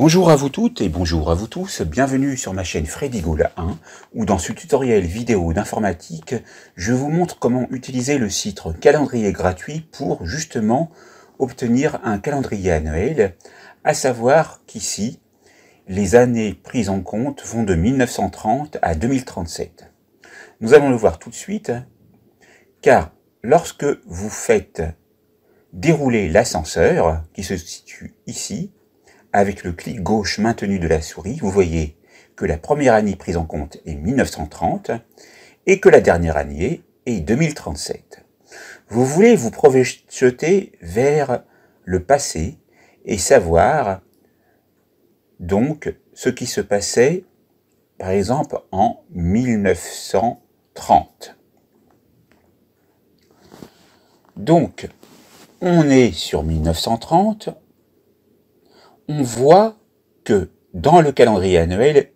Bonjour à vous toutes et bonjour à vous tous, bienvenue sur ma chaîne Freddy Gola 1, où dans ce tutoriel vidéo d'informatique, je vous montre comment utiliser le site calendrier gratuit pour justement obtenir un calendrier annuel, à savoir qu'ici, les années prises en compte vont de 1930 à 2037. Nous allons le voir tout de suite, car lorsque vous faites dérouler l'ascenseur, qui se situe ici, avec le clic gauche maintenu de la souris, vous voyez que la première année prise en compte est 1930 et que la dernière année est 2037. Vous voulez vous projeter vers le passé et savoir donc ce qui se passait par exemple en 1930. Donc, on est sur 1930. On voit que dans le calendrier annuel,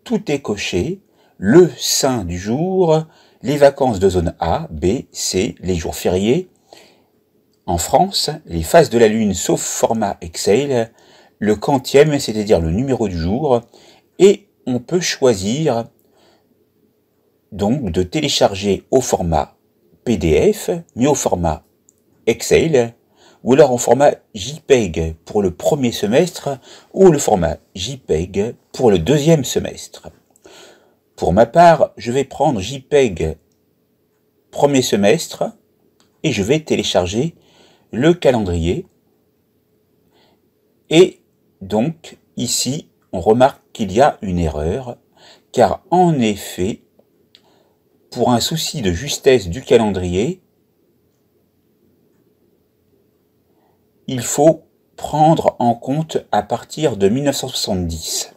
tout est coché, le saint du jour, les vacances de zone A, B, C, les jours fériés. En France, les phases de la Lune sauf format Excel, le quantième, c'est-à-dire le numéro du jour, et on peut choisir donc de télécharger au format PDF, mais au format Excel, ou alors en format JPEG pour le premier semestre, ou le format JPEG pour le deuxième semestre. Pour ma part, je vais prendre JPEG premier semestre, et je vais télécharger le calendrier. Et donc, ici, on remarque qu'il y a une erreur, car en effet, pour un souci de justesse du calendrier, il faut prendre en compte à partir de 1970.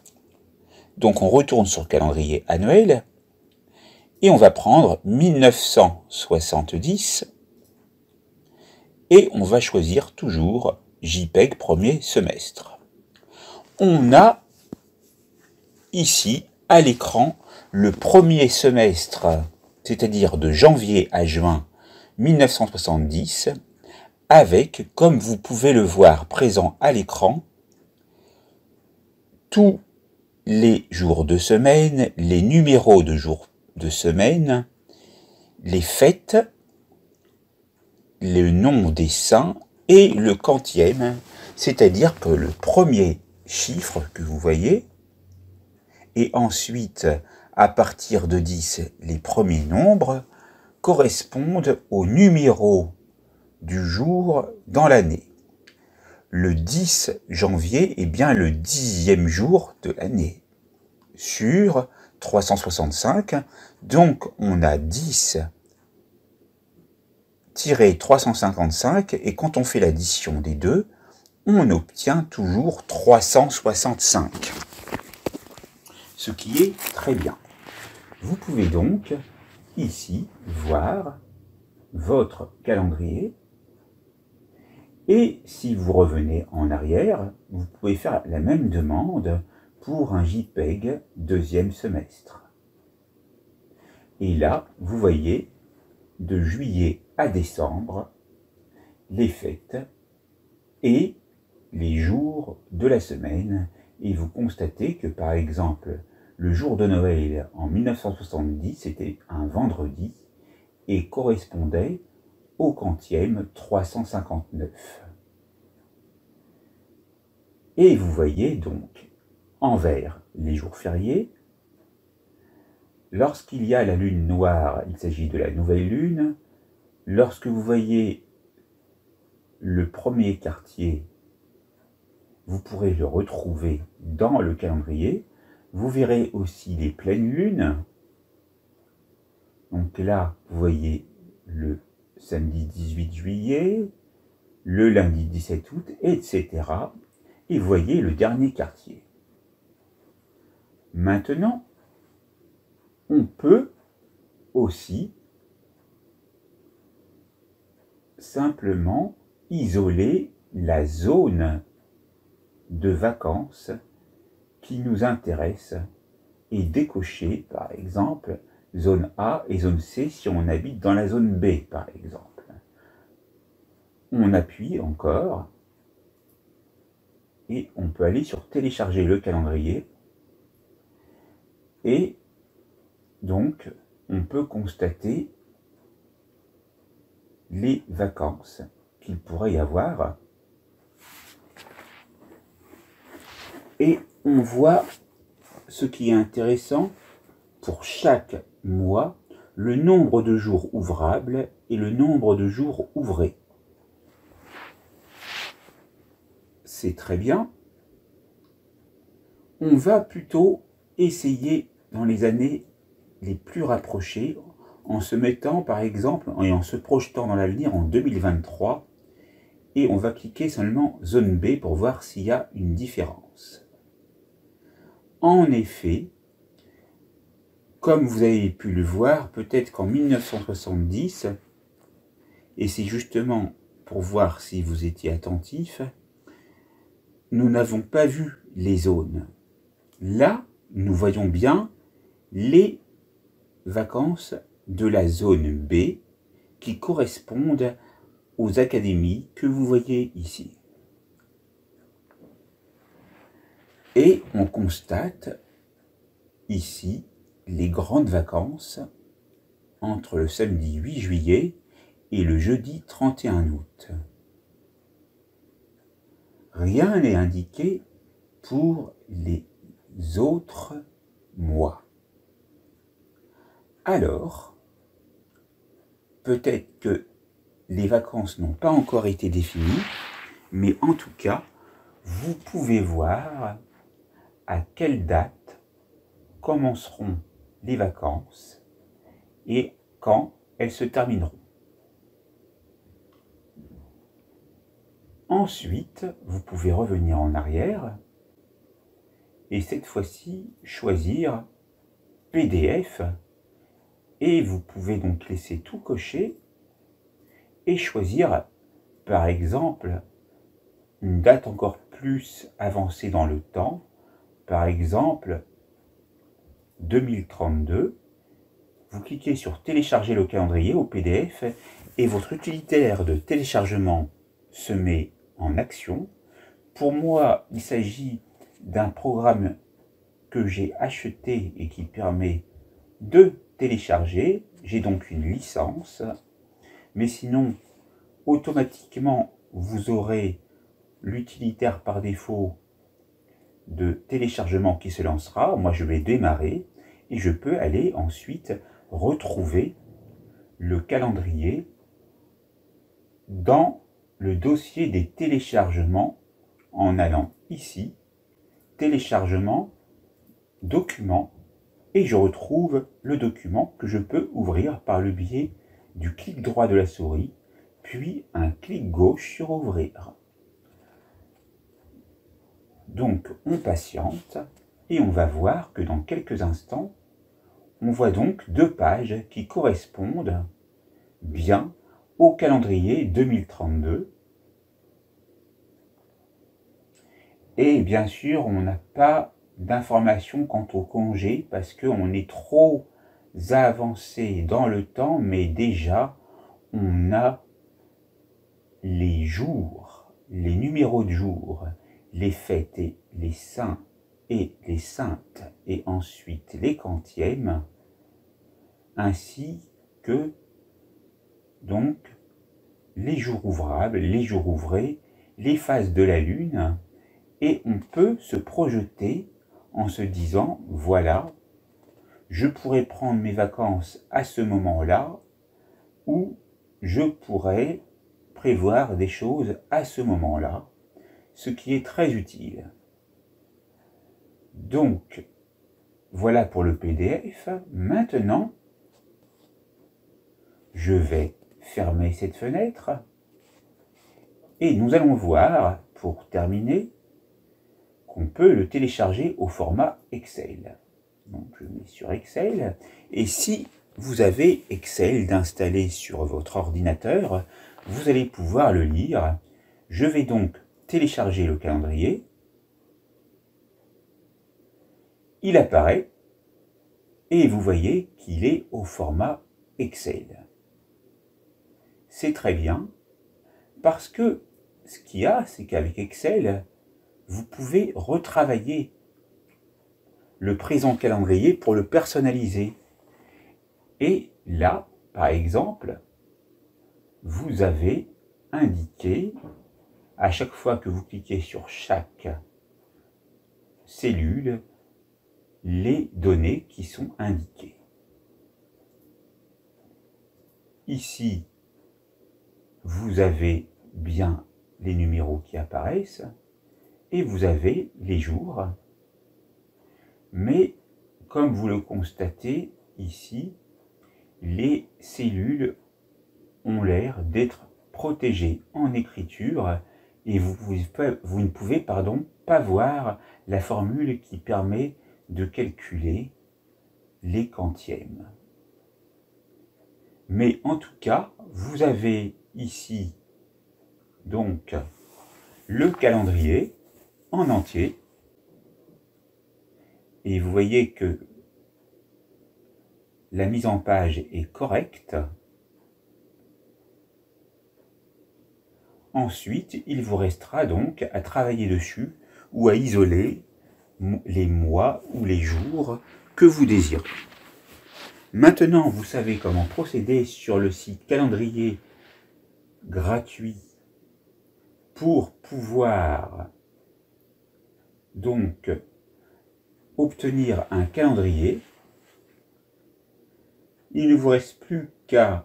Donc on retourne sur le calendrier annuel et on va prendre 1970 et on va choisir toujours JPEG premier semestre. On a ici à l'écran le premier semestre, c'est-à-dire de janvier à juin 1970, avec, comme vous pouvez le voir présent à l'écran, tous les jours de semaine, les numéros de jours de semaine, les fêtes, le nom des saints et le quantième, c'est-à-dire que le premier chiffre que vous voyez, et ensuite, à partir de 10, les premiers nombres, correspondent au numéro du jour dans l'année. Le 10 janvier est bien le 10e jour de l'année sur 365. Donc on a 10-355 et quand on fait l'addition des deux, on obtient toujours 365. Ce qui est très bien. Vous pouvez donc ici voir votre calendrier. Et si vous revenez en arrière, vous pouvez faire la même demande pour un JPEG deuxième semestre. Et là, vous voyez, de juillet à décembre, les fêtes et les jours de la semaine. Et vous constatez que, par exemple, le jour de Noël en 1970, c'était un vendredi et correspondait au quantième 359. Et vous voyez donc en vert les jours fériés. Lorsqu'il y a la lune noire, il s'agit de la nouvelle lune. Lorsque vous voyez le premier quartier, vous pourrez le retrouver dans le calendrier. Vous verrez aussi les pleines lunes. Donc là, vous voyez le samedi 18 juillet, le lundi 17 août, etc. Et vous voyez le dernier quartier. Maintenant, on peut aussi simplement isoler la zone de vacances qui nous intéresse et décocher, par exemple, zone A et zone C si on habite dans la zone B, par exemple. On appuie encore et on peut aller sur télécharger le calendrier et donc on peut constater les vacances qu'il pourrait y avoir et on voit ce qui est intéressant pour chaque mois, le nombre de jours ouvrables et le nombre de jours ouvrés. C'est très bien. On va plutôt essayer dans les années les plus rapprochées en se mettant par exemple et en se projetant dans l'avenir en 2023 et on va cliquer seulement zone B pour voir s'il y a une différence. En effet, comme vous avez pu le voir, peut-être qu'en 1970, et c'est justement pour voir si vous étiez attentif, nous n'avons pas vu les zones. Là, nous voyons bien les vacances de la zone B qui correspondent aux académies que vous voyez ici. Et on constate ici les grandes vacances entre le samedi 8 juillet et le jeudi 31 août. Rien n'est indiqué pour les autres mois. Alors, peut-être que les vacances n'ont pas encore été définies, mais en tout cas, vous pouvez voir à quelle date commenceront les vacances et quand elles se termineront. Ensuite, vous pouvez revenir en arrière et cette fois-ci choisir PDF et vous pouvez donc laisser tout cocher et choisir par exemple une date encore plus avancée dans le temps, par exemple 2032. Vous cliquez sur télécharger le calendrier au PDF et votre utilitaire de téléchargement se met en action. Pour moi, il s'agit d'un programme que j'ai acheté et qui permet de télécharger. J'ai donc une licence, mais sinon, automatiquement, vous aurez l'utilitaire par défaut de téléchargement qui se lancera. Moi, je vais démarrer et je peux aller ensuite retrouver le calendrier dans le dossier des téléchargements en allant ici, téléchargement, document, et je retrouve le document que je peux ouvrir par le biais du clic droit de la souris, puis un clic gauche sur ouvrir. Donc on patiente et on va voir que dans quelques instants, on voit donc 2 pages qui correspondent bien au calendrier 2032. Et bien sûr, on n'a pas d'informations quant au congé parce qu'on est trop avancé dans le temps, mais déjà, on a les jours, les numéros de jours, les fêtes et les saints et les saintes, et ensuite les quantièmes, ainsi que donc les jours ouvrables, les jours ouvrés, les phases de la lune, et on peut se projeter en se disant, voilà, je pourrais prendre mes vacances à ce moment-là, ou je pourrais prévoir des choses à ce moment-là, ce qui est très utile. Donc, voilà pour le PDF. Maintenant, je vais fermer cette fenêtre et nous allons voir, pour terminer, qu'on peut le télécharger au format Excel. Donc je mets sur Excel, et si vous avez Excel d'installer sur votre ordinateur, vous allez pouvoir le lire. Je vais donc télécharger le calendrier. Il apparaît, et vous voyez qu'il est au format Excel. C'est très bien, parce que ce qu'il y a, c'est qu'avec Excel, vous pouvez retravailler le présent calendrier pour le personnaliser. Et là, par exemple, vous avez indiqué, à chaque fois que vous cliquez sur chaque cellule, les données qui sont indiquées. Ici, vous avez bien les numéros qui apparaissent et vous avez les jours. Mais comme vous le constatez ici, les cellules ont l'air d'être protégées en écriture et vous ne pouvez pas voir la formule qui permet de calculer les quantièmes. Mais en tout cas, vous avez ici donc le calendrier en entier et vous voyez que la mise en page est correcte. Ensuite, il vous restera donc à travailler dessus ou à isoler les mois ou les jours que vous désirez. Maintenant, vous savez comment procéder sur le site calendrier gratuit pour pouvoir donc obtenir un calendrier. Il ne vous reste plus qu'à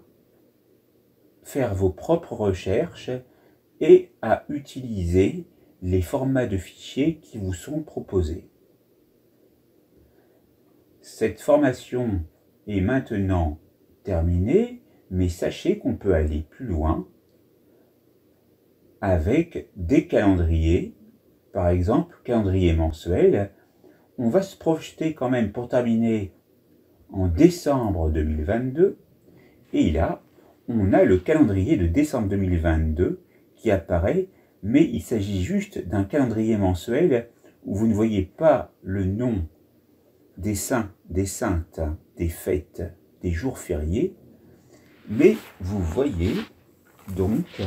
faire vos propres recherches et à utiliser les formats de fichiers qui vous sont proposés. Cette formation est maintenant terminée, mais sachez qu'on peut aller plus loin avec des calendriers, par exemple calendrier mensuel. On va se projeter quand même pour terminer en décembre 2022 et là on a le calendrier de décembre 2022 qui apparaît, mais il s'agit juste d'un calendrier mensuel où vous ne voyez pas le nom des saints, des saintes, des fêtes, des jours fériés, mais vous voyez donc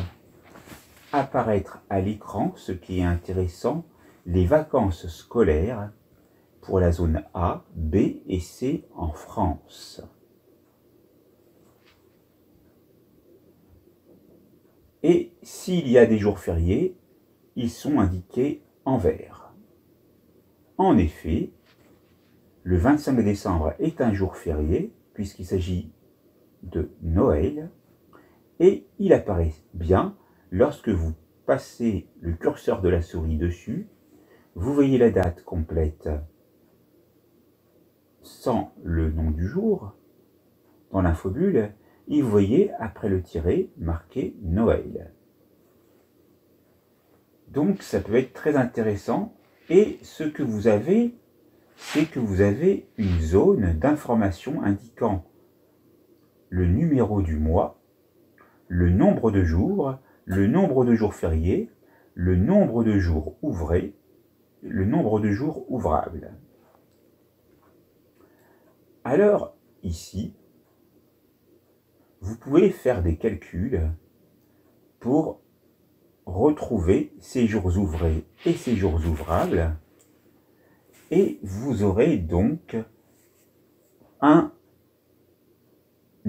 apparaître à l'écran, ce qui est intéressant, les vacances scolaires pour la zone A, B et C en France. Et s'il y a des jours fériés, ils sont indiqués en vert. En effet, le 25 décembre est un jour férié, puisqu'il s'agit de Noël, et il apparaît bien lorsque vous passez le curseur de la souris dessus. Vous voyez la date complète sans le nom du jour dans l'infobulle, et vous voyez après le tiret marqué Noël. Donc ça peut être très intéressant, et ce que vous avez, c'est que vous avez une zone d'information indiquant le numéro du mois, le nombre de jours fériés, le nombre de jours ouvrés, le nombre de jours ouvrables. Alors ici, vous pouvez faire des calculs pour retrouver ces jours ouvrés et ces jours ouvrables, et vous aurez donc un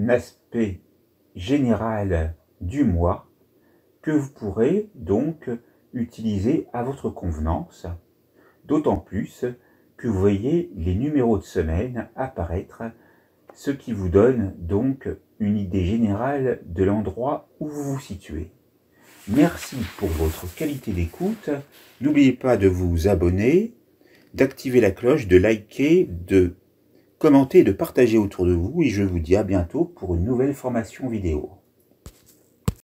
aspect général du mois que vous pourrez donc utiliser à votre convenance, d'autant plus que vous voyez les numéros de semaine apparaître, ce qui vous donne donc une idée générale de l'endroit où vous vous situez. Merci pour votre qualité d'écoute. N'oubliez pas de vous abonner, d'activer la cloche, de liker, de commenter et de partager autour de vous. Et je vous dis à bientôt pour une nouvelle formation vidéo.